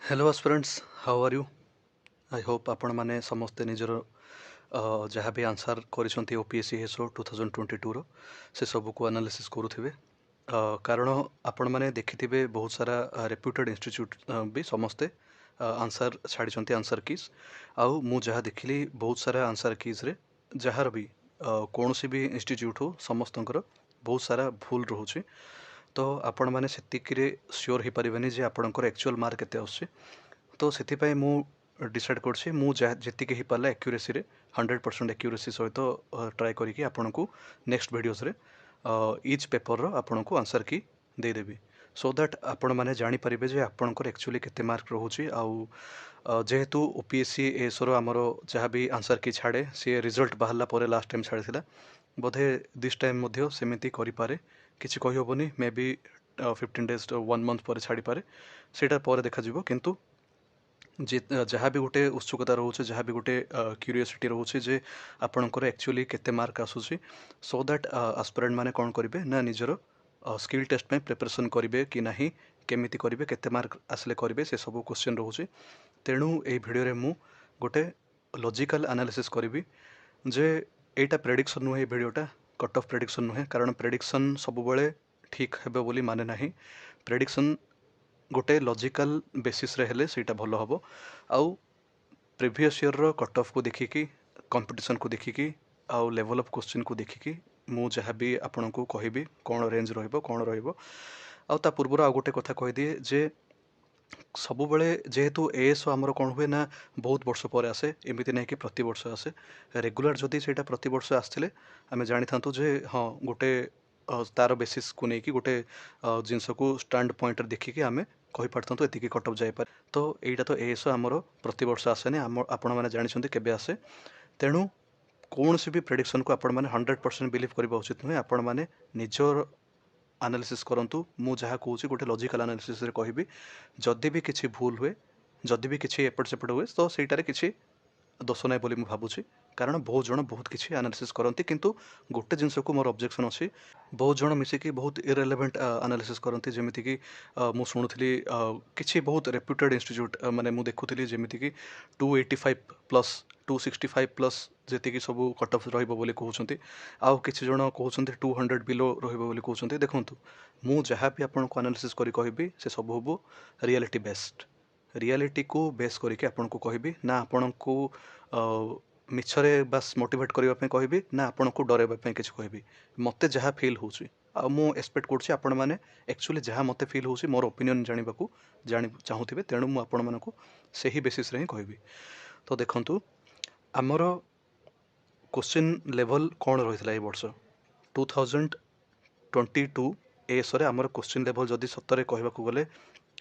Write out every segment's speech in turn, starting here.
Hello aspirants, how are you? I hope आपण मैंने समस्ते निजर जहाँ भी आंसर कर ओपीएससी हेसो 2022 रो से सब को एनालिसिस करुवे। कारण आपण मैंने देखिथे बहुत सारा रेप्यूटेड इंस्टीट्यूट भी समस्ते आंसर छाड़ी आंसर कीज आउ मु जहाँ देखिली बहुत सारा आंसर कीज रे जार भी कौन भी इंस्टीट्यूट हो समस्त बहुत सारा भूल रोचे। तो आपण मैंने से सियोर हो पारे जे आपंकर एक्चुअल मार्क केते आछे। तो से मु डिसाइड करछि मु जेतिके ही पाला एक्यूरेसी रे 100% एक्यूरेसी सहित ट्राए करिकि आपनको नेक्स्ट वीडियोस रे ईच पेपर रो आपनको आंसर की देदेवी सो दैट आपण माने जानि परिबे जे आपणकर एक्चुअली केते मार्क रहउछि। आउ जेहेतु ओपीएससी एसरो आमर जहाँ भी आंसर की छाड़े सी रिजल्ट बाहरला परे लास्ट टाइम छाड़ी बोधे दिस टाइम मध्य सेमिति करि पारे किछि कहि होबनी मे बी 15 डेज 1 मंथ पर छाड़ी पारे सेटा पर देखा जिवो। किंतु जहाँ भी गोटे उत्सुकता रोचे जहाँ भी गोटे क्यूरियोसिटी रोचे जे आपणकर एक्चुअली केते मार्क आसुची सो दैट एस्पिरेंट माने कौन करेंगे ना निजर स्किल टेस्ट में प्रिपरेशन करेंगे कि नहीं केमिति करेंगे केते मार्क आसले करेंगे से सब क्वेश्चन रोचे। तेणु ये भिडियो मु गोटे लॉजिकल एनालिसिस करी जे एटा प्रेडिक्शन नुहे भिडियोटा कट ऑफ प्रेडिक्शन नुहे कारण प्रेडिक्शन सब बेले ठीक हेबे बोली माने नहीं। प्रेडिक्शन गोटे लॉजिकल बेसिस रे हेले सेटा भलो हबो। आउ प्रीवियस ईयर रो कट ऑफ को देखिकी कंपटीशन को देखिकी आउ लेवल ऑफ क्वेश्चन को देखिकी मु जहाँ भी आपन को कहबी कौन रेंज रहिबो कौन रहिबो। आउ ता पूर्व आ गोटे कथा कह दिए जे सब बेले जेहेतु एएस आमर कौन हुए ना बहुत वर्ष पर आसे एमती नहीं कि प्रति वर्ष आसे रेगुलर जदि से प्रति वर्ष आसते आम जानी था जे हाँ गोटे तार बेसिस को लेकिन गोटे जिनस को स्टैंड पॉइंट देखिकी आम कही पारतु एतिकी कट ऑफ जाए। तो यहाँ तो एएस आमर प्रति वर्ष आसेनि आपण मैंने जानते केबे आसे। तेणु कौन सी भी प्रेडिक्शन को आपण मैंने 100% बिलीव करबा उचित नुहे। आपण मैंने निजर एनालिसिस करंतु मु जहाँ कहूँ गोटे लॉजिकल एनालिसिस रे कहबी जदि भी किसी भूल हुए जदि भी किसी एपट सेपट हुए तो सहीटारे किसी दोष ना बोली भावुची कारण बहुत जन बहुत किसी एनालिसिस करती किंतु गोटे जिनस को मोर ऑब्जेक्शन अच्छी बहुत जन मिसिकी बहुत इरेलेवेंट एनालिसिस करती जमीती कि मु शुणुली किसी बहुत रेप्यूटेड इंस्टीट्यूट माने मु देखुली जमीती कि 285 प्लस 265 प्लस जी सब कट ऑफ रही कहते आउ किसी जन कहते 200 बिलो रही देखूँ मु जहाँ भी आपको एनालिसिस करी कहबी से सब हबो रियलिटी बेस्ड रियलिटी को बेस करके आपन को कहबी ना आपन को मिछरे बस मोटिवेट करने कहबी ना आपन को डरवाई किसी कहबी मते जहाँ फील होची आ मु एक्सपेक्ट करछि आपण माने एक्चुअली जहाँ मते फील होची मोर ओपिनियन जानिबा को जानि चाहूथिबे तेणु मु आपण मानको सही बेसिस रे ही कहबी। तो देखंतु आमर क्वेश्चन लेवल कौन रही है वर्ष 2022 एस रे आमर क्वेश्चन लेवल जदि सतरे कहबाक गले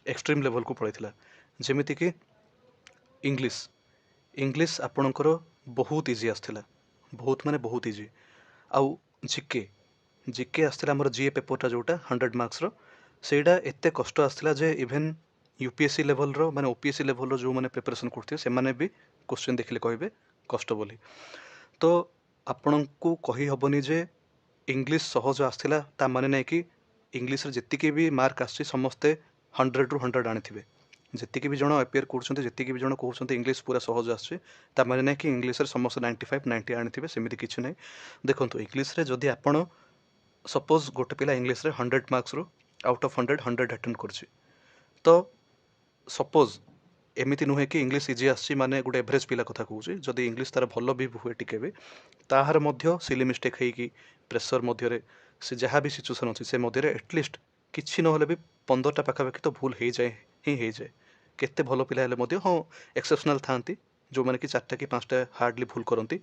एक्सट्रीम लेवल को पड़ता जमीती कि इंग्लिश इंग्लिश आपणकर बहुत इजी आसला बहुत माने बहुत इजी। आउ जीके जीके आसला आमर जीए पेपरटा जोटा 100 मार्क्स रो सेटा एते कष्ट आसला जे इवेन यूपीएससी लेवल रो माने ओपीएससी लेवल रो जो माने प्रिपरेशन करथियो से माने भी क्वेश्चन देखले कहबे कष्ट बोली। तो आपण को कही हबनी जे इंग्लिश सहज आसला ता माने नै कि इंग्लिश रे जेतिके भी मार्क आछि समस्ते 100 ରୁ 100 आनी जी भी जन अपेयर कर भी जन कहते इंग्लिश पूरा सहज आसता माने ना कि इंग्लिश रे समस्त 95 90 आनी सेमती किसी ना। देखो इंग्लिश रे जदि आपण सपोज गोटे पिला इंग्लिश रे 100 मार्क्स रू आउट ऑफ 100 अटेम्प्ट कर तो सपोज एमती नुहे कि इंग्लिश इजी आसी माने गोटे एवरेज पिला कथा कहूँ जदि इंग्लिश तार भल भी हुए टिके भी ताहार मध्य सिली मिस्टेक होगी प्रेसर मध्य से जहाँ भी सिचुएसन अच्छी से मध्य एटलिस्ट किसी ना भी 15टा पाखापाखि तो भूल हो जाए ही हो जाए केते भल पिला हेले मध्य हाँ एक्सेप्शनल थांती जो मैंने कि 4टा कि 5टा हार्डली भूल करती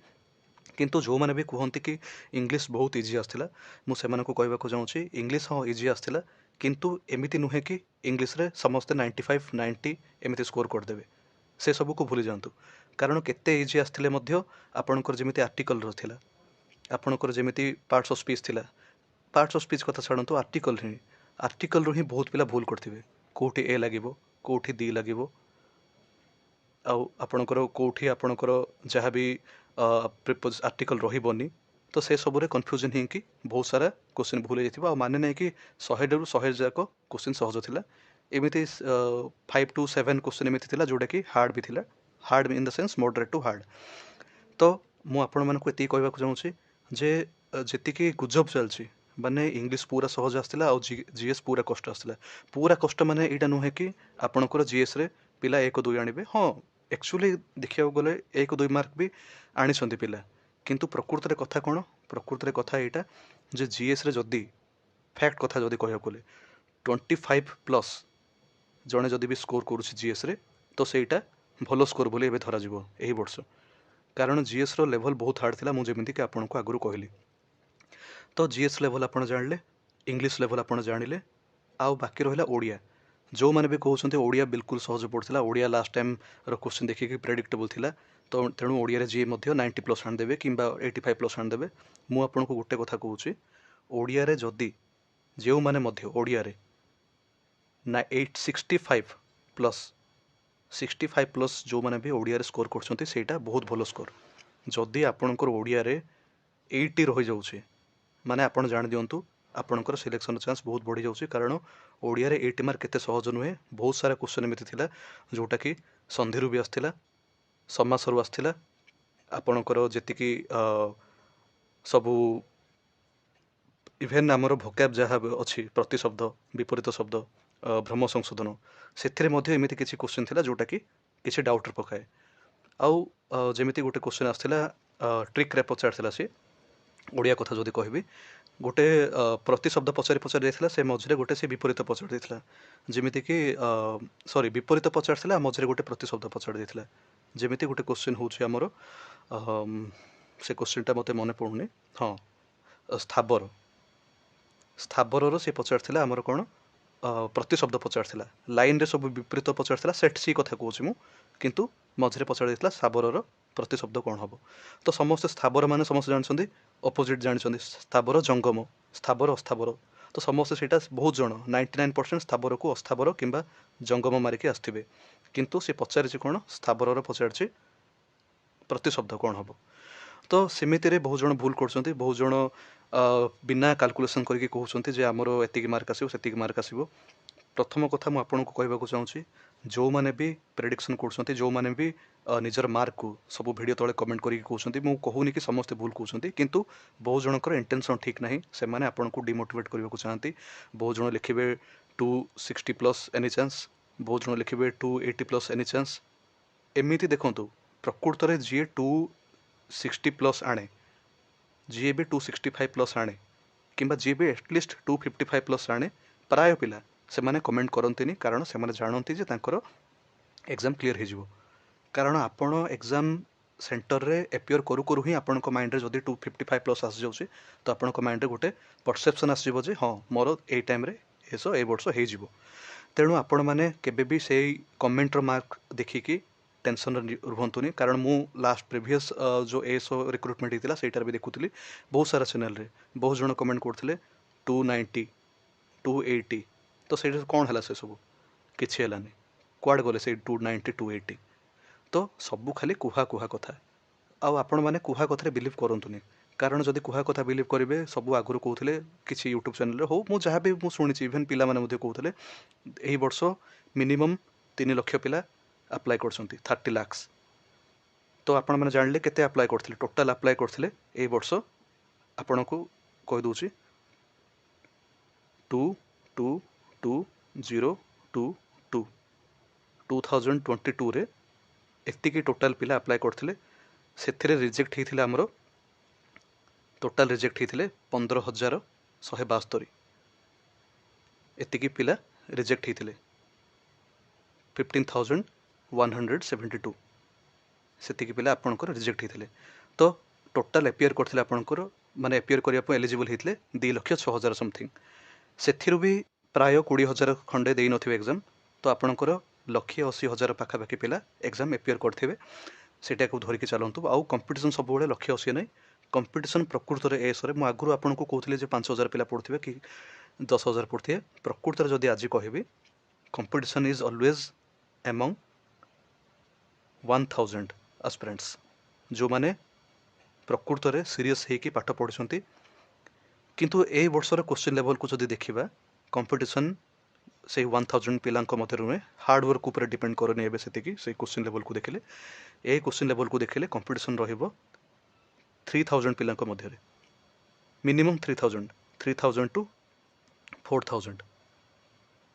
किंतु जो मैंने भी कहते कि इंग्लिश बहुत इजी आसला मुझे कहवाक चाहूँगी इंग्लिश हाँ इजी आसला किंतु एमती नुहे कि इंग्लिश रे समस्ते 95 90 एमती स्कोर करदेवे से सब को भूली जातु कारण केते इजी आसते आपणकर जमी आर्टिकल रहा आपणकर जमी पार्ट्स ऑफ स्पीच थिला पार्ट्स ऑफ स्पीच कथा छाड़ू आर्टिकल ही बहुत पिला भूल करथिबे कोठी ए लागिबो कोठी दी लागिबो आउ आपणकर कोठी आपणकर जहाँ भी प्रिपोज आर्टिकल रहिबोनी तो से सबरे कन्फ्यूजन ही कि बहुत सारा क्वेश्चन भूल जाइथिबो आ माने नै कि 100 रू 100 जाक क्वेश्चन सहज थिला एमती 5 to 7 क्वेश्चन एमती थिला जोटा कि हार्ड भी थिला, hard in the sense moderate to hard. तो मु आपण मानक एति कहबा चाहूँगी जे जेतिकी गुजब चलची माने इंग्लिश पूरा सहज आसला और जीएस पूरा कष्ट आसला। पूरा कष्ट माने एटा नुहे कि आपणकर जीएस रे पिला 1-2 आनिबे। हाँ एक्चुअली देखिया गले 1-2 मार्क भी आनिसंती पिला, किंतु प्रकृत रे कथा कोन, प्रकृत रे कथा एटा जे जीएस रे जदी फैक्ट कथा जदी कहया गले 25+ जने जदी भी स्कोर करूछि जीएस रे तो सेटा भलो स्कोर बोली एबे धरा जिवो एही वर्ष। कारण जीएस रो लेवल बहुत हार्ड थिला, मु जेमिति कि आपन को आगुरु कहली। तो जीएस लेवल आपन जानले, इंग्लिश लेवल आपन जानिले, आउ बाकी रहिला ओडिया। जो माने भी कहउछन्ते ओडिया बिल्कुल सहज पड़थिला। ओडिया लास्ट टाइम रो क्वेश्चन देखि कि प्रेडिक्टेबल थिला, तो तेणु ओडिया रे जी मध्य 90+ आन देबे किंबा 85+ आन देबे। मु आपन को गुटे कथा कहउछि, ओडिया रे जदी जेउ माने मध्य ओडिया रे ना 65+ जो माने भी ओडिया रे स्कोर करछन्ते सेटा बहुत भलो स्कोर। जदी आपनकर ओडिया रे 80 रहि जाउछे माने आपण जान दियंतु आपनकर सिलेक्शन चांस बहुत बढ़ी जाउछे। कारण ओडिया रे 80 मार्क केते सहज नुहे। बहुत सारा क्वेश्चन एमिति थिला जोटा कि संधिरु भी आस्थिला, समासरु आस्थिला, आपनकर जेतिकी सबु इभेन आमर भोकाब जहाँ अच्छी प्रतिशब्द, विपरीत शब्द, भ्रम संशोधन से एमती किसी क्वेश्चन थिला जोटा कि किसी डाउट पकाए। आउ जमीती गोटे क्वेश्चन आसला ट्रिक रे पचार सी ओडिया कथा जदि कहबी गोटे प्रतिशब्द पचारि पचारि देथिला, से मझे गोटे से विपरीत पचार देथिला। जमीती कि सॉरी विपरीत पचार थिला, मझे गोटे प्रतिशब्द पचार देथिला। जमीती गोटे क्वेश्चन होउछि हमर से क्वेश्चनटा मते मने पड़ुनी। हाँ स्थावर, स्थावर से पचार आमर कौन प्रतिशब्द पचार लाइन रे सब विपरीत पचार सेट सी कथा कहूँ मु, किंतु मझे पचार देथिला स्थावर प्रतिशब्द कौन हम। तो समस्त स्थावर माने समस्त जानछन्ती अपोजिट जानछन्ती, स्थावर जंगम, स्थावर अस्थावर। तो समस्त सेटा बहुत जन 99% स्थावर को अस्थावर किंबा जंगम मारिकी आसथिबे, किंतु से पचारिछि कौन स्थावर पचारिछि प्रतिशब्द कौन हम। तो सेमिति रे बहुत जन भूल करछन्ती, बहुत जन बिना कैलकुलेशन करके कहउछन्ती जे हमर एतिकी मार्क आसीबो सेतिकी मार्क आसीबो। प्रथम कथा मु आपन को कहबाकू चाहूँगी, जो माने भी प्रेडिक्शन करछन्ती, जो माने भी निजर मार्क को सब वीडियो तले कमेंट करके कहउछन्ती, मु कहूनी कि समस्त भूल कहउछन्ती, किंतु बहुत जनकर इंटेंशन ठीक नाही। से माने आपन को डिमोटिवेट करबाकू चाहन्ती। बहुत जन लिखिबे 260+ एनी चांस, बहुत जन लिखिबे 280+ एनी चांस। एमिति देखंतु प्रकृत रे जी 260+ आने, जी भी 265+ आने, किंबा जी भी एटलिस्ट 255+ आने, प्राय पिला से माने कमेंट करंतिनी। कारण से माने जानती जे तांकर एग्जाम क्लियर हो जिवो। कारण आपण एग्जाम सेंटर रे एपियर करू करू ही आपण को माइंड रे जदी 255+ आस जाउची, तो आपण को माइंड रे गोटे परसेप्शन आस जिवो जे हां मोर ए टाइम रे एसो ए वर्ष हे जिवो। तेणु आपण माने केबे भी सेही कमेंट रो मार्क देखिकी टेंशन रुहंतुनी। कारण मु लास्ट प्रीवियस जो एसो रिक्रुटमेंट होता सेटार भी देखुली, बहुत सारा चैनल रे बहुत जन कमेंट करते 290 280। तो से कौन है से सब किसी है कुआड़ गले से 290 280। तो सबू खाली कुहा कुहा कथा। आउ आपण मैंने कुहा कथार बिलीव करंतुनी। कारण जदि कुहा कथा बिलीव करेंगे, सब आगुरी कहते किसी यूट्यूब चैनल हो मुझे जहाँ भी शुणी इभेन पिला माने कहते यही वर्ष मिनिमम 3 लाख पिला अप्लाई करछन्ती 30 लाख। तो आपण मैंने जानले केते अप्लाई करथिले, टोटल अप्लाई करथिले ए वर्ष आपण को कहि दोछि 222022 2022 रे एतिकी टोटल पिला अप्लाई करथिले। सेथिरे रिजेक्ट हेथिले हमरो टोटल रिजेक्ट हेथिले 15,172। एतिकी पिला रिजेक्ट हेथिले 15,172 सेतिकी पिला आपणकर रिजेक्ट हेथिले। तो टोटल एपियर करथिले आपणकर माने एपियर करिया पे एलिजिबल हेथिले 2,06,000 समथिंग। सेथिरु भी प्राय 20,000 खंडे देई नथिबे एग्जाम। तो आपणकर 1,80,000 पाखापाखि पिला एग्जाम एपियर करथिबे। सेटा को धरिकी चलंतु। आउ कंपटीशन सब बेले 180 नै कंपटीशन प्रकृत रे एसरे मु आगुरु आपनको कहउथिले जे 5,000 पिला पढ़थिबे कि 10,000 पढ़थिबे। प्रकृत रे जदि आज कहबी competition is always among 1,000 aspirants जो माने प्रकृत रे सीरियस हेकी पाठ पढ़ुछंती। किंतु ए वर्षर क्वेश्चन लेवल को जदि देखिबा कंपटीशन से 1000 पिलांको मध्य नुहे हार्ड वर्क ऊपर डिपेंड करनी एबे सेतिकी से क्वेश्चन लेवल को देखिले ए क्वेश्चन लेवल को देखिले कंपटीशन रहिबो 3000 पिलांको मध्य रे मिनिमम 3000 टू 4000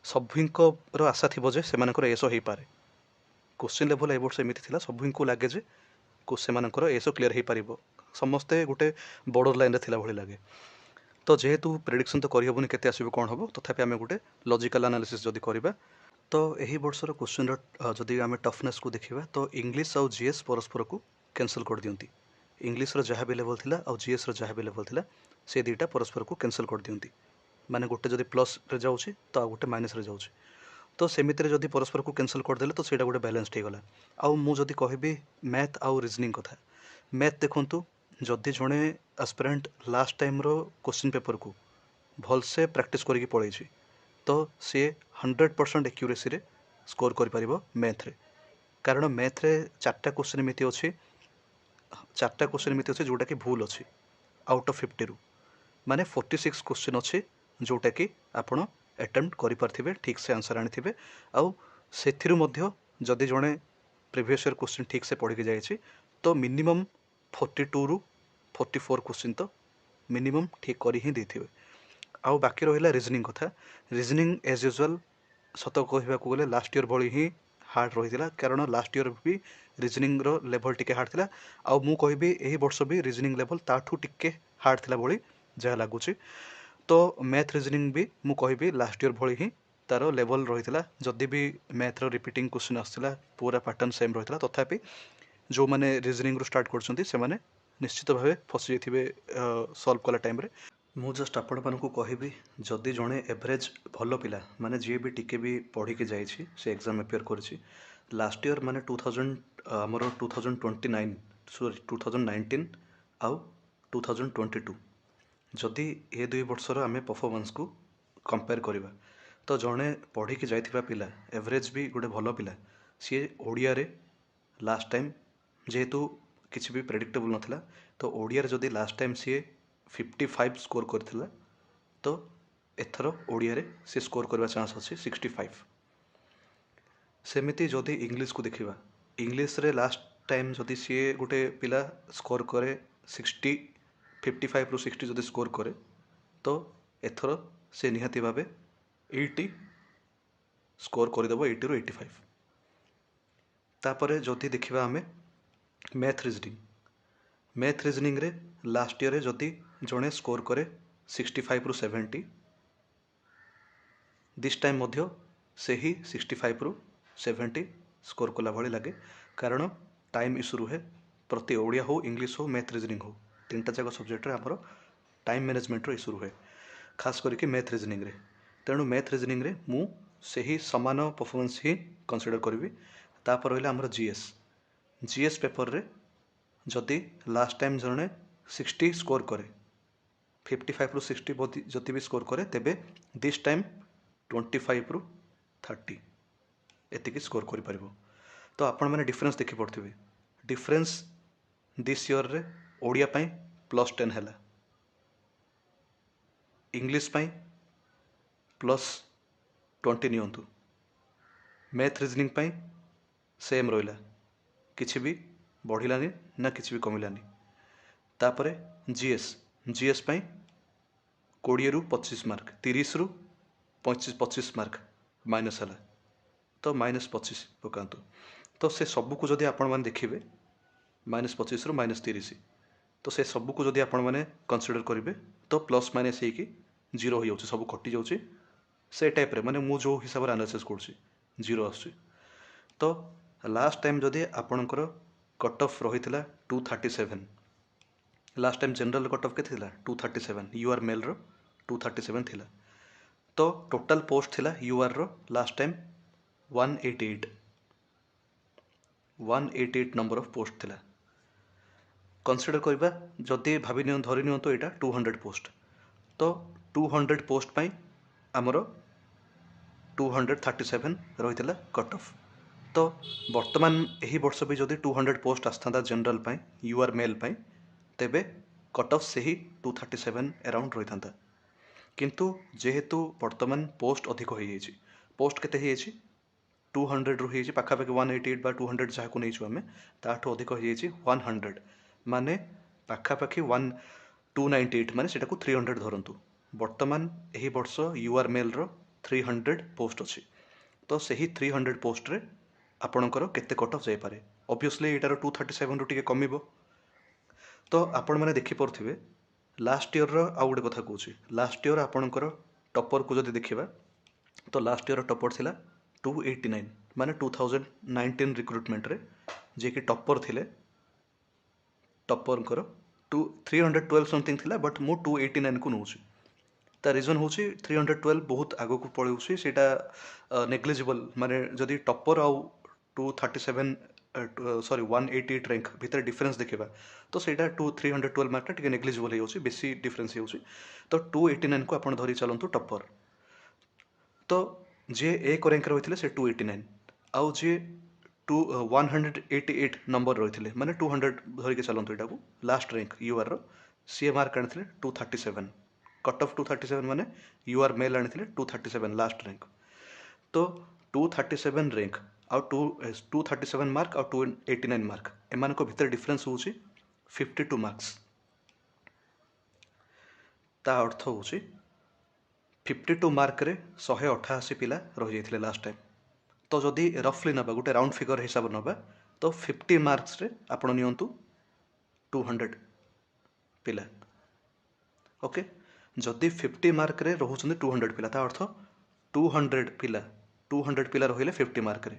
सभिंको रो आशा थिबो जे सेमानकर एसो हेई पारे क्वेश्चन लेवल ए वर्ष एमिति थिला सभिंको लागे जे को सेमानकर एसो क्लियर हेई पारिबो समस्ते गोटे बॉर्डर लाइन रे थिला भली लागे तो जेहेतु प्रेडिक्शन तो करहबनी केते आसीबो कोन हबो तथापि आमे गोटे लॉजिकल एनालिसिस जदी करबा तो एही वर्षर क्वेश्चन रो जदी आमे टफनेस को देखिबा तो इंग्लिश और जीएस परस्पर को कैंसिल कर दियंती इंग्लिश रो जहा भी लेवल थिला और जीएस रो जहा भी लेवल थिला से दुईटा परस्पर को कैंसिल कर दियंती माने गोटे जदी प्लस रे जाउची तो आ गोटे माइनस रे जाउची तो सेमिति रे जदी परस्पर को कैंसिल कर देले तो सेटा गोटे बैलेंस्ड हे गला आ मु जदी कहबी मैथ आउ रीजनिंग कथा मैथ देखंतु जदि जड़े एस्पिरेंट लास्ट टाइम रो क्वेश्चन पेपर को भल से प्रैक्टिस करके पढ़े तो सी 100% एक्यूरेसी रे स्कोर कर पारिबो मैथ रे कारण मैथ रे चारटा क्वेश्चन एमिति अछि जोटा कि भूल अछि आउट ऑफ 50 रु माने 46 क्वेश्चन अछि जोटा कि आपण अटेम्प्ट करि पारथिबे ठीक से आंसर आनिथिबे आउ सेथिरु मध्य जदि जड़े प्रीवियस ईयर क्वेश्चन ठीक से पढ़ी जाइछि तो मिनिमम 42 रु 44 क्वेश्चन तो मिनिमम ठीक करी ही देथिबे आउ बाकी रहिला रीजनिंग कथा रीजनिंग एज यूजुअल सत कहबाकू गले लास्ट ईयर भली ही हार्ड रहिथिला कारण लास्ट ईयर भी रीजनिंग रो लेवल टिके हार्ड थिला आउ मु कहबी एही वर्ष भी रीजनिंग लेवल ताठू टिके हार्ड थिला भली जहा लागुची तो मैथ रीजनिंग भी मु कहबी लास्ट ईयर भली ही तार लेवल रहिथिला जदि भी मैथ रो रिपीटिंग क्वेश्चन आसथिला पूरा पैटर्न सेम रहिथिला तथापि जो माने रीजनिंग रो स्टार्ट करछंती से माने निश्चित भावे फसी जाइथिबे सॉल्व कला टाइम रे मु जस्ट आपण मानकु कहबी जदि जणे एवरेज भलो पिला माने जे भी टिके भी पढ़ी के जाइछि से एग्जाम अपियर करछि लास्ट ईयर माने 2000 हमर 2029 सॉरी 2019 आउ 2022 जदि ए दुई वर्षर आमे परफॉर्मेंस को कंपेयर करिबा तो जणे पढ़ी के जाइथिबा पिला एवरेज भी गोटे भलो पिला सी ओडिया रे लास्ट टाइम जेहेतु किसी भी प्रेडिक्टेबल नथिला तो ओडिया रे जदि लास्ट टाइम सी 55 स्कोर करथिला तो एथर ओडिया रे से स्कोर करबा चांस अछि 65 सेमिति जदि इंग्लिश को देखिबा इंग्लिश रे लास्ट टाइम जदि सी गोटे पिला स्कोर करे 55 रु 60 जदि स्कोर करे तो एथर से निहाती भाबे 80 स्कोर करदेव 80 रु 85 तापरे जदि देखिबा हमें मैथ रीजनिंग रे लास्ट ईयर रे जदि जड़े स्कोर करे 65 रु 70 दिस टाइम मध्य से ही 65 रु 70 स्कोर कला भली लगे कारण टाइम इश्यू रुहे प्रति ओडिया हो इंग्लिश हो मैथ रीजनिंग हो तीनटा जाक सब्जेक्ट रे हमरो टाइम मैनेजमेंट रो इश्यू रुहे खास करके मैथ रीजनिंग रे तेणु मैथ रीजनिंग रे मु से ही समान परफॉर्मेंस ही कंसीडर करी तापर रहिला हमरो जीएस पेपर रे जदि लास्ट टाइम जने 60 स्कोर करे 55 रु 60 जदि भी स्कोर करे तेबे दिस टाइम 25 रु 30 एतिकी स्कोर करि परिबो तो आपण माने डिफरेंस देखि पड़थिबे डिफरेंस दिस ईयर रे ओडिया पई +10 हैला इंग्लिश पई +20 नियंतु मैथ रीजनिंग पई सेम रहिला किछि भी बढ़िलानी ना किछि भी कमिलानी तापरे जीएस पई 20 रु 25 मार्क 30 रु 25 मार्क माइनस हला तो -25 पकांतु तो से सब को जदि आपण माने देखिबे -25 रु -30 तो से सब को जदि आपण माने कंसीडर करिवे तो प्लस माइनस हे कि 0 हो जाउची सब कटि जाउची से टाइप रे माने मु जो हिसाब रे एनालिसिस करछि 0 आछी तो लास्ट टाइम जदि आपणकर कट ऑफ रहितला 237 last time general cut off केते थिला 237 यूआर मेल रो 237 थिला तो टोटल पोस्ट थिला यूआर रो last time 188 number of post थिला कंसीडर करबा जदि भाबी नियो धरि नियो तो एटा 200 पोस्ट तो 200 पोस्ट पई हमरो 237 रहितला कट ऑफ तो वर्तमान यही वर्ष भी जदि 200 पोस्ट आस्था जनरल पाई यूआर मेल पाई तेबे कट ऑफ से ही 237 अराउंड रही था किंतु जेहेतु वर्तमान पोस्ट अधिक हो जाइए पोस्ट केते ହେଇଛି 200 ରୁ ହେଇଛି ପାଖାପାଖି 188 ବା 200 ଯାହାକୁ ନେଇଛୁ ଆମେ ତାଠୁ ଅଧିକ ହେଇଯାଇଛି 100 ମାନେ ପାଖାପାଖି 298 ମାନେ ସେଟାକୁ 300 ଧରନ୍ତୁ। ବର୍ତ୍ତମାନ ଏହି ବର୍ଷ ୟୁଆର ମେଲ୍ର 300 ପୋଷ୍ଟ ଅଛି ତ ସେହି 300 ପୋଷ୍ଟରେ ଆପଣଙ୍କର କେତେ କଟ୍ ଅଫ୍ ଯାଇପାରେ। ଅବଭିୟସଲି ଏଇଟାର 237ରୁ ଟିକେ କମିବ। ତ ଆପଣମାନେ ଦେଖିପାରୁଥିବେ ଲାଷ୍ଟ ଇୟରର ଆଉ ଗୋଟେ କଥା କହୁଛି, ଲାଷ୍ଟ ଇୟର ଆପଣଙ୍କର ଟପରକୁ ଯଦି ଦେଖିବା ତ ଲାଷ୍ଟ ଇୟର ଟପର ଥିଲା 289 ମାନେ 2019 ରିକ୍ରୁଟମେଣ୍ଟରେ ଯିଏକି ଟପର ଥିଲେ ଟପରଙ୍କର 312 ସମଥିଙ୍ଗ ଥିଲା ବଟ୍ ମୁଁ 289କୁ ନେଉଛି। ତା ରିଜନ୍ ହେଉଛି 312 ବହୁତ ଆଗକୁ ପଳାଉଛି, ସେଇଟା ନେଗ୍ଲିଜିବଲ୍ ମାନେ ଯଦି ଟପର ଆଉ 188 ର୍ୟାଙ୍କ ଭିତରେ ଡିଫରେନ୍ସ ଦେଖିବା ତ ସେଇଟା 312 ମାର୍କଟା ଟିକେ ନେଗ୍ଲିଜିବଲ୍ ହେଇଯାଉଛି, ବେଶୀ ଡିଫରେନ୍ସ ହେଇଯାଉଛି। ତ 289କୁ ଆପଣ ଧରି ଚାଲନ୍ତୁ ଟପର। ତ ଯିଏ ଏକ ର୍ୟାଙ୍କରେ ରହିଥିଲେ ସେ 289 ଆଉ ଯିଏ 188 ନମ୍ବର ରହିଥିଲେ ମାନେ 200 ଧରିକି ଚାଲନ୍ତୁ ଏଇଟାକୁ ଲାଷ୍ଟ ର୍ୟାଙ୍କ ୟୁଆରର ସିଏ ମାର୍କ ଆଣିଥିଲେ 237 କଟ୍ ଅଫ୍ 237 ମାନେ ୟୁଆର ମେଲ୍ ଆଣିଥିଲେ 237 ଲାଷ୍ଟ ର୍ୟାଙ୍କ। ତ 237 ର୍ୟାଙ୍କ ଆଉ 237 ମାର୍କ ଆଉ 289 ମାର୍କ ଏମାନଙ୍କ ଭିତରେ ଡିଫରେନ୍ସ ହେଉଛି 52 ମାର୍କସ୍। ତା ଅର୍ଥ ହେଉଛି 52 ମାର୍କରେ 188 ପିଲା ରହିଯାଇଥିଲେ ଲାଷ୍ଟ ଟାଇମ୍। ତ ଯଦି ରଫଲି ନେବା ଗୋଟେ ରାଉଣ୍ଡ ଫିଗର ହିସାବ ନେବା ତ 50 ମାର୍କସରେ ଆପଣ ନିଅନ୍ତୁ 200 ପିଲା। ଓକେ, ଯଦି 50 ମାର୍କରେ ରହୁଛନ୍ତି 200 ପିଲା ତା ଅର୍ଥ 200 ପିଲା ରହିଲେ 50 ମାର୍କରେ।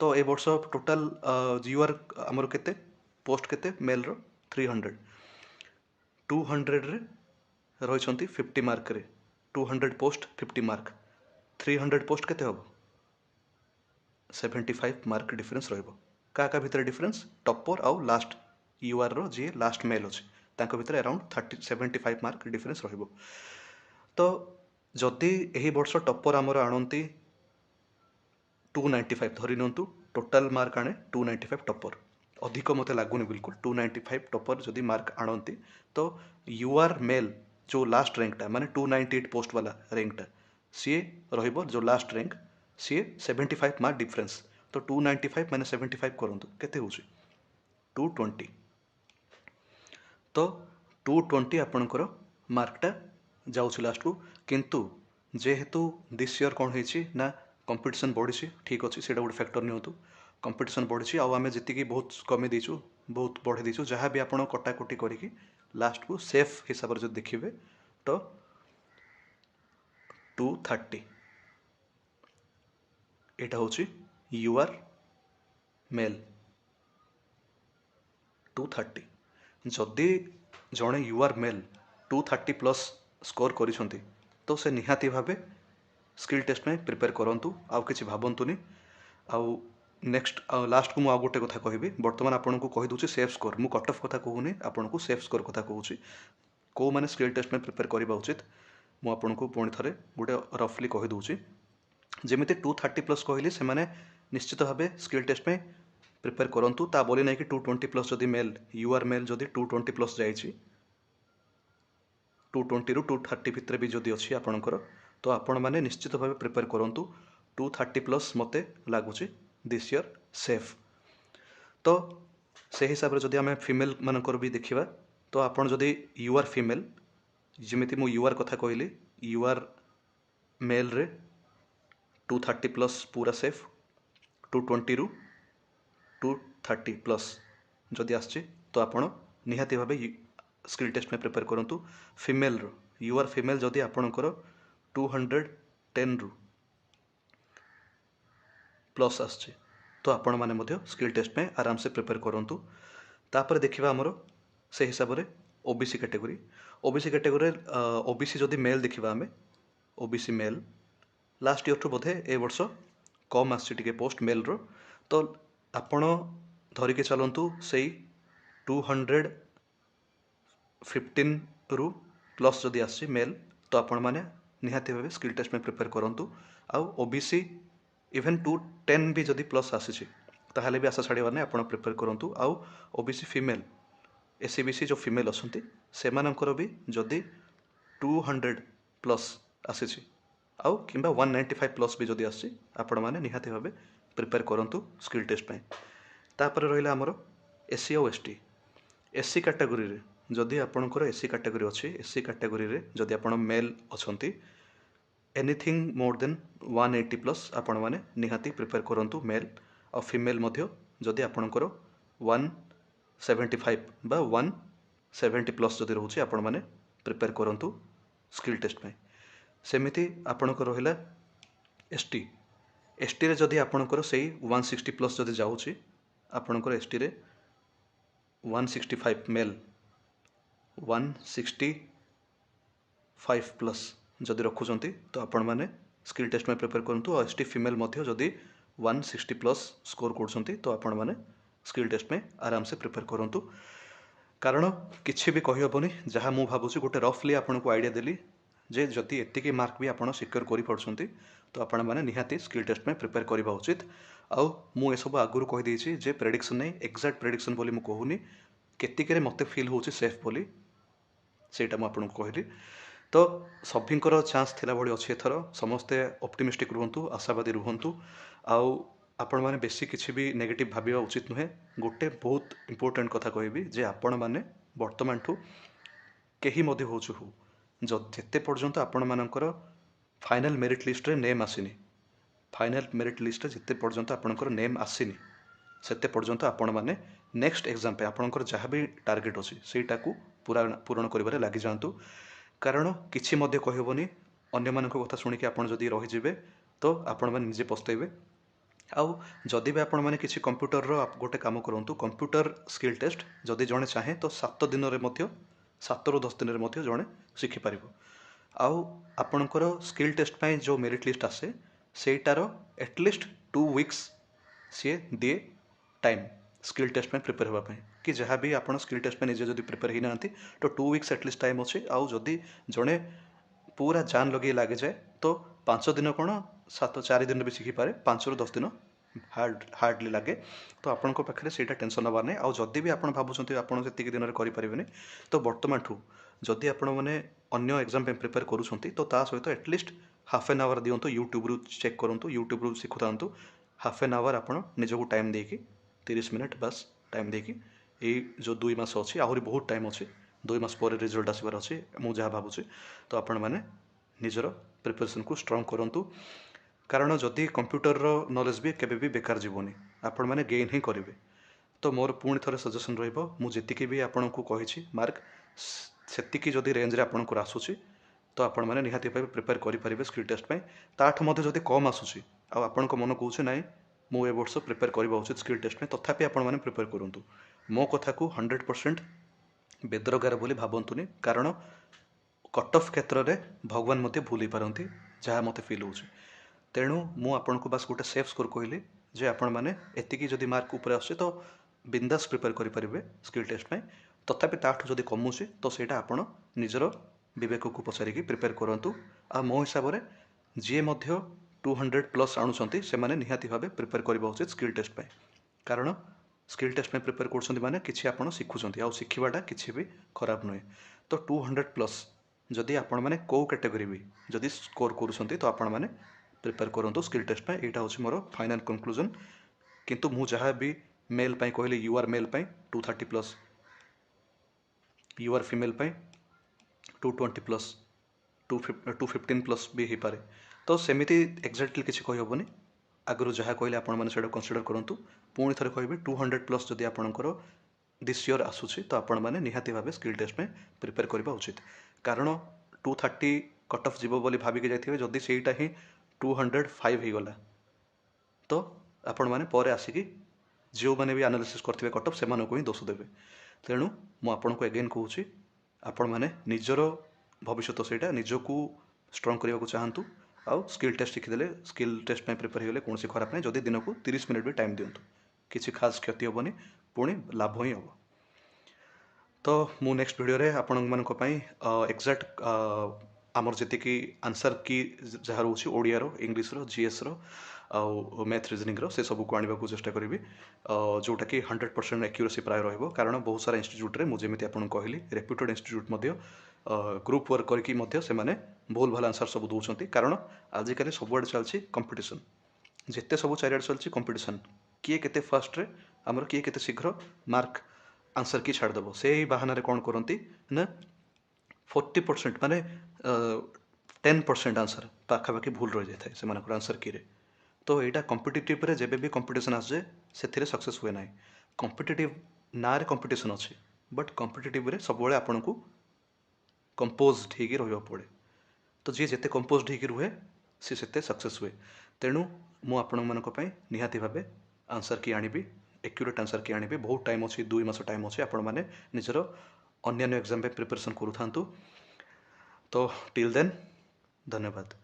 ତ ଏ ବର୍ଷ ଟୋଟାଲ ୟୁଆର ଆମର କେତେ ପୋଷ୍ଟ କେତେ ମେଲ୍ର 300 200ରେ ରହିଛନ୍ତି 50 ମାର୍କରେ 200 ପୋଷ୍ଟ 50 ମାର୍କ 300 ପୋଷ୍ଟ କେତେ ହେବ 75 ମାର୍କ ଡିଫରେନ୍ସ ରହିବ। କାହା କାହା ଭିତରେ ଡିଫରେନ୍ସ ଟପର ଆଉ ଲାଷ୍ଟ ୟୁଆରର ଯିଏ ଲାଷ୍ଟ ମେଲ୍ ଅଛି ତାଙ୍କ ଭିତରେ ଆରାଉଣ୍ଡ 75 ମାର୍କ ଡିଫରେନ୍ସ ରହିବ। ତ ଯଦି ଏହି ବର୍ଷ ଟପର ଆମର ଆଣନ୍ତି 295 ଧରି ନିଅନ୍ତୁ ଟୋଟାଲ ମାର୍କ ଆଣେ 295 ଟପର, ଅଧିକ ମୋତେ ଲାଗୁନି ବିଲକୁଲ 295 ଟପର ଯଦି ମାର୍କ ଆଣନ୍ତି ତ ୟୁଆର ମେଲ୍ ଯେଉଁ ଲାଷ୍ଟ ର୍ୟାଙ୍କଟା ମାନେ 298 ପୋଷ୍ଟ ବାଲା ର୍ୟାଙ୍କଟା ସିଏ ରହିବ ଯେଉଁ ଲାଷ୍ଟ ର୍ୟାଙ୍କ ସିଏ 75 ମାର୍କ ଡିଫରେନ୍ସ। ତ 295 ମାନେ 75 କରନ୍ତୁ କେତେ ହେଉଛି 220। ତ 220 ଆପଣଙ୍କର ମାର୍କଟା ଯାଉଛି ଲାଷ୍ଟକୁ। କିନ୍ତୁ ଯେହେତୁ ଦିସ୍ ଇୟର କ'ଣ ହେଇଛି ନା କମ୍ପିଟିସନ୍ ବଢ଼ିଛି, ଠିକ୍ ଅଛି ସେଇଟା ଗୋଟେ ଫ୍ୟାକ୍ଟର ନିଅନ୍ତୁ। କମ୍ପିଟିସନ୍ ବଢ଼ିଛି ଆଉ ଆମେ ଯେତିକି ବହୁତ କମେଇ ଦେଇଛୁ ବହୁତ ବଢ଼େଇ ଦେଇଛୁ, ଯାହା ବି ଆପଣ କଟାକଟି କରିକି ଲାଷ୍ଟକୁ ସେଫ୍ ହିସାବରେ ଯଦି ଦେଖିବେ ତ 230 ଏଇଟା ହେଉଛି ୟୁଆର ମେଲ୍ 230। ଯଦି ଜଣେ ୟୁଆର ମେଲ୍ 230 ପ୍ଲସ୍ ସ୍କୋର କରିଛନ୍ତି ତ ସେ ନିହାତି ଭାବେ ସ୍କିଲ୍ ଟେଷ୍ଟ ପାଇଁ ପ୍ରିପେୟାର କରନ୍ତୁ, ଆଉ କିଛି ଭାବନ୍ତୁନି। ଆଉ ନେକ୍ସଟ ଲାଷ୍ଟକୁ ମୁଁ ଆଉ ଗୋଟେ କଥା କହିବି, ବର୍ତ୍ତମାନ ଆପଣଙ୍କୁ କହିଦେଉଛି ସେଫ୍ ସ୍କୋର, ମୁଁ କଟ୍ ଅଫ୍ କଥା କହୁନି ଆପଣଙ୍କୁ ସେଫ୍ ସ୍କୋର କଥା କହୁଛି। କେଉଁମାନେ ସ୍କିଲ୍ ଟେଷ୍ଟ ପାଇଁ ପ୍ରିପେୟାର କରିବା ଉଚିତ ମୁଁ ଆପଣଙ୍କୁ ପୁଣି ଥରେ ଗୋଟେ ରଫଲି କହିଦେଉଛି। ଯେମିତି 230 ପ୍ଲସ୍ କହିଲି ସେମାନେ ନିଶ୍ଚିତ ଭାବେ ସ୍କିଲ୍ ଟେଷ୍ଟ ପାଇଁ ପ୍ରିପେୟାର କରନ୍ତୁ, ତା ବୋଲି ନାହିଁ କି 220 ପ୍ଲସ୍ ଯଦି ମେଲ୍ ୟୁଆର ମେଲ୍ ଯଦି 220 ପ୍ଲସ୍ ଯାଇଛି 220ରୁ 230 ଭିତରେ ବି ଯଦି ଅଛି ଆପଣଙ୍କର ତ ଆପଣମାନେ ନିଶ୍ଚିତ ଭାବେ ପ୍ରିପେୟାର କରନ୍ତୁ। 230 ପ୍ଲସ୍ ମୋତେ ଲାଗୁଛି ଦିସ୍ ଇୟର ସେଫ୍। ତ ସେହି ହିସାବରେ ଯଦି ଆମେ ଫିମେଲ୍ ମାନଙ୍କର ବି ଦେଖିବା ତ ଆପଣ ଯଦି ୟୁଆର ଫିମେଲ୍ ଯେମିତି ମୁଁ ୟୁଆର କଥା କହିଲି ୟୁଆର ମେଲ୍ରେ 230 ପ୍ଲସ୍ ପୁରା ସେଫ୍, 220ରୁ 230 ପ୍ଲସ୍ ଯଦି ଆସିଛି ତ ଆପଣ ନିହାତି ଭାବେ ସ୍କିଲ୍ ଟେଷ୍ଟ ପାଇଁ ପ୍ରିପେୟାର କରନ୍ତୁ। ଫିମେଲ୍ର ୟୁଆର ଫିମେଲ୍ ଯଦି ଆପଣଙ୍କର 210ରୁ ପ୍ଲସ୍ ଆସିଛି ତ ଆପଣମାନେ ମଧ୍ୟ ସ୍କିଲ୍ ଟେଷ୍ଟ ପାଇଁ ଆରାମସେ ପ୍ରିପେୟାର କରନ୍ତୁ। ତାପରେ ଦେଖିବା ଆମର ସେ ହିସାବରେ ଓବିସି କ୍ୟାଟେଗୋରୀ। ଓବିସି କ୍ୟାଟେଗୋରୀରେ ଓବିସି ଯଦି ମେଲ୍ ଦେଖିବା ଆମେ ଓବିସି ମେଲ୍ ଲାଷ୍ଟ ଇୟରଠୁ ବୋଧେ ଏ ବର୍ଷ କମ୍ ଆସିଛି ଟିକେ ପୋଷ୍ଟ ମେଲ୍ର। ତ ଆପଣ ଧରିକି ଚାଲନ୍ତୁ ସେଇ 215ରୁ ପ୍ଲସ୍ ଯଦି ଆସିଛି ମେଲ୍ ତ ଆପଣମାନେ ନିହାତି ଭାବେ ସ୍କିଲ୍ ଟେଷ୍ଟ ପାଇଁ ପ୍ରିପେୟାର କରନ୍ତୁ। ଆଉ ଓବିସି ଇଭେନ୍ 210 ବି ଯଦି ପ୍ଲସ୍ ଆସିଛି ତାହେଲେ ବି ଆଶା ଛାଡ଼ିବାର ନାହିଁ, ଆପଣ ପ୍ରିପେୟାର କରନ୍ତୁ। ଆଉ ଓବିସି ଫିମେଲ୍ ଏସିବିସି ଯେଉଁ ଫିମେଲ୍ ଅଛନ୍ତି ସେମାନଙ୍କର ବି ଯଦି 200 ପ୍ଲସ୍ ଆସିଛି आउ किंबा 195 प्लस भी जदि आसी आपण माने निहाती भाबे प्रिपेयर करंतु स्किल टेस्ट पय तापर रहिला हमर एससी और एसटी एससी कैटेगरी रे जदि आपणकर एससी कैटेगरी अछि एससी कैटेगरी रे जदि आपण मेल अछंती एनीथिंग मोर देन 180 प्लस आपण माने निहाती प्रिपेयर करंतु मेल और फीमेल मध्य जदि आपणकर 175 बा 170 प्लस जदि रहउछि आपण माने प्रिपेयर करंतु स्किल टेस्ट पय सेमिति आपणकर रहिला एसटी एसटी रे जदि आपणकर सेही 160 प्लस जदि जाउछि आपणकर एसटी रे 165 मेल 165 प्लस जदि रखुचंती तो आपण माने स्किल टेस्ट में प्रिपेयर करंतु और एसटी फीमेल मध्य जदि 160 प्लस स्कोर करछंती तो आपण माने स्किल टेस्ट में आराम से प्रिपेयर करंतु कारण किछि भी कहि हबनी जहा मु भाबुछि गोटे रफली आपनको आइडिया देली जे जदि एतिकी मार्क भी आपण सिक्योर करि पड़छंती तो आपण माने निहाती स्किल टेस्ट में प्रिपेयर करबा उचित आउ मु ए सब आगुरु कहि देछि जे प्रेडिक्शन नै एग्जैक्ट प्रेडिक्शन बोली मु कहूनी केतिके मते फील होछि सेफ बोली सेटा मु आपनको कहली तो सभिंकर चांस थिला भली अछि एथर समस्ते ऑप्टिमिस्टिक रुहंतु आशावादी रुहंतु आउ आपण माने बेसी किछि भी नेगेटिव भाबिबा उचित नुहे गोटे बहुत इंपोर्टेंट कथा कहबी जे आपण माने वर्तमान ठू केही मध्ये होछु हो जेते पर्यंत आपण मानकर फाइनल मेरिट लिस्ट रे नेम आसीनी फाइनल मेरिट लिस्ट रे जेते पर्यंत आपणकर नेम आसीनी सेते पर्यंत आपण माने नेक्स्ट एग्जाम पे आपणकर जहाँ भी टार्गेट अछि सेटा को पूरण करिबारे लागि जांतु कारण किछि मध्ये कहबनी अन्य मानक कथा सुनिके आपण जदि रहि जिवे तो आपण माने निजे पछतैबे आउ जदि भी आपण माने किछि कंप्यूटर रो गोटे काम करंतु कंप्यूटर स्किल टेस्ट जदि जणे चाहे तो 7 दिन रे मध्ये 7 रु 10 दिन रे मध्ये जणे सिखि पारिबो आउ आपणकर स्किल टेस्ट पय जो मेरिट लिस्ट आसे सेटार एटलिस्ट 2 वीक्स से दिए टाइम स्किल टेस्ट में प्रिपेयर होगा पाए कि जहाँ भी आप स्किल टेस्ट में निजे जदि प्रिपेयर ही ना तो 2 वीक्स एटलिस्ट टाइम अच्छे आउ जदि जड़े पूरा जान लगे लगे जाए तो 5 दिन कौन 4 दिन भी शिखी पारे 5 रु 10 दिन हार्डली लगे तो आपण पाखे से टेंशन हबार नहीं आउ जदि भी आप भावुं आपड़ से दिन में करें तो बर्तमान ठू जदि आपण मैंने अन्य एग्जाम प्रिपेयर करूँ तो ता सहित एटलिस्ट हाफ एन आवर दिंतु यूट्यूब रू चेक करूँ यूट्यूब रू शिखु था हाफ एन आवर आप निजक टाइम देकी 30 मिनट बस टाइम देकी ये जो 2 मास अच्छी आहरी बहुत टाइम अच्छी 2 मास पर रिजल्ट आसबार अच्छी मुझे जहाँ भावुँ तो आपण मैंने निजर प्रिपरेशन को स्ट्रंग करूँ कारण जदि कंप्यूटर नॉलेज भी केबे भी बेकार जीवनी आपण मैंने गेन ही करेंगे तो मोर पुणी थे सजेसन रही भी आपन को कही मार्क सेतिकी जदि रेंज रे आपन को आसूची तो आपण मैंने निहाती प्रिपेयर करेंगे स्किल टेस्ट ताठ जदि कम आसूची आपण को मन कौचे ना मु ए वर्ष प्रिपेयर करबा उचित स्किल टेस्ट में तथापि आपण माने प्रिपेयर करंतु मो कथा को 100% बेदरगार बोली भाबंतुनी कारण कट ऑफ क्षेत्र में भगवान मते भूली पारंती जहाँ मते फील होउची तेणु मु आपण को बस गोटे सेफ स्कोर कहली जे आपण माने एतिकी जदि मार्क ऊपर आछे तो बिंदास प्रिपेयर करि परिबे स्किल टेस्ट में तथापि ताठ जदि कमुची तो सेटा आपण निजर विवेक को पचारिकी प्रिपेयर करंतु आ मो हिसाब रे जे मध्य 200 प्लस आणुचंती से माने निहाती भाबे प्रिपेयर करबा उचित स्किल टेस्ट पे कारण स्किल टेस्ट में प्रिपेयर करछंती माने किछि आपण सिखुचंती आ सिखिबाटा किछि भी खराब नय तो 200 प्लस जदि आपण माने को कैटेगरी भी जदि स्कोर करूचंती तो आपण माने प्रिपेयर करंतु स्किल टेस्ट पे एटा होछि मोर फाइनल कंक्लूजन किंतु मु जहाँ भी मेल पे कहले यू आर मेल पे 230 प्लस यू आर फीमेल पे 220 प्लस 215 प्लस भी हो पारे तो सेमिति एक्जाक्टली किसी कही हेनी आगु जहाँ कहले आपण मैंने से कनसीडर करूँ पुणी थे कह 200 प्लस जदि आपंकर दिस इयर आसूसी तो आपण मैंने निहाती भाव स्किल टेस्ट में प्रिपेयर करबा उचित कारण 230 कट ऑफ जीव बोली भाविकी जाइए जदि सेटा ही 205 हो गला तो आपण मैंने पर आसिकी जो मैंने भी एनालिसिस करथिबे कट ऑफ से ही दोष देवे तेणु मुझे एगेन कहूँ आपण मैंने निजर भविष्य सेटा निजको स्ट्रंग करने को चाहतु आउ स्किल टेस्ट शिखिदेले स्किल टेस्ट में प्रिपेयर होले कौन खराब नहीं जदि दिन को 30 मिनट भी टाइम दिंतु किसी खास क्षति हेनी पुणी लाभ ही हम तो मु नेक्स्ट वीडियो रे आपण मानक पई एग्जैक्ट आमर जति की आंसर की जहाँ रोचे ओडिया रो इंग्लिश रो जीएस रो आउ मैथ रिजनिंग से सब को आने को चेष्टा करी जोटा कि 100% एक्यूरेसी प्राय रहिबो कारण बहुत सारा इंस्टीट्यूट रे मुझे आपको कहली रेप्यूटेड इंस्टीट्यूट ग्रुप वर्क करके से माने भूल भाल आंसर सब दौरान कारण आजिकल सबुआड़े चलती कंपटीशन जिते सब चारिआडे चलती कंपटीशन किए केते फास्ट रे आमर किए केते शीघ्र मार्क आंसर की छाड़देव से ही बाहाना कौन करती ना 40% माने 10% आंसर पाखापाखि भूल रही जाए से आंसर की तो यहाँ कम्पिटिटिव रे जेबे भी कंपटीशन आसे से सक्सेस हुए ना कम्पिटिटिव ना रे कंपटीशन अच्छी बट कम्पिटिटिव रे सब आपण को कंपोज्ड होगी रहा पड़े तो जी जिते कंपोज्ड होगी रुहे सी से सक्सेस हुए तेणु मु आपण मानी निहाती भाव आंसर की आनिबी एक्यूरेट आंसर की आनिबी बहुत टाइम अच्छी 2 मास टाइम अच्छी आपण मैंने निजर अन्य एग्जाम प्रिपरेशन करूँ तो टिल देन धन्यवाद।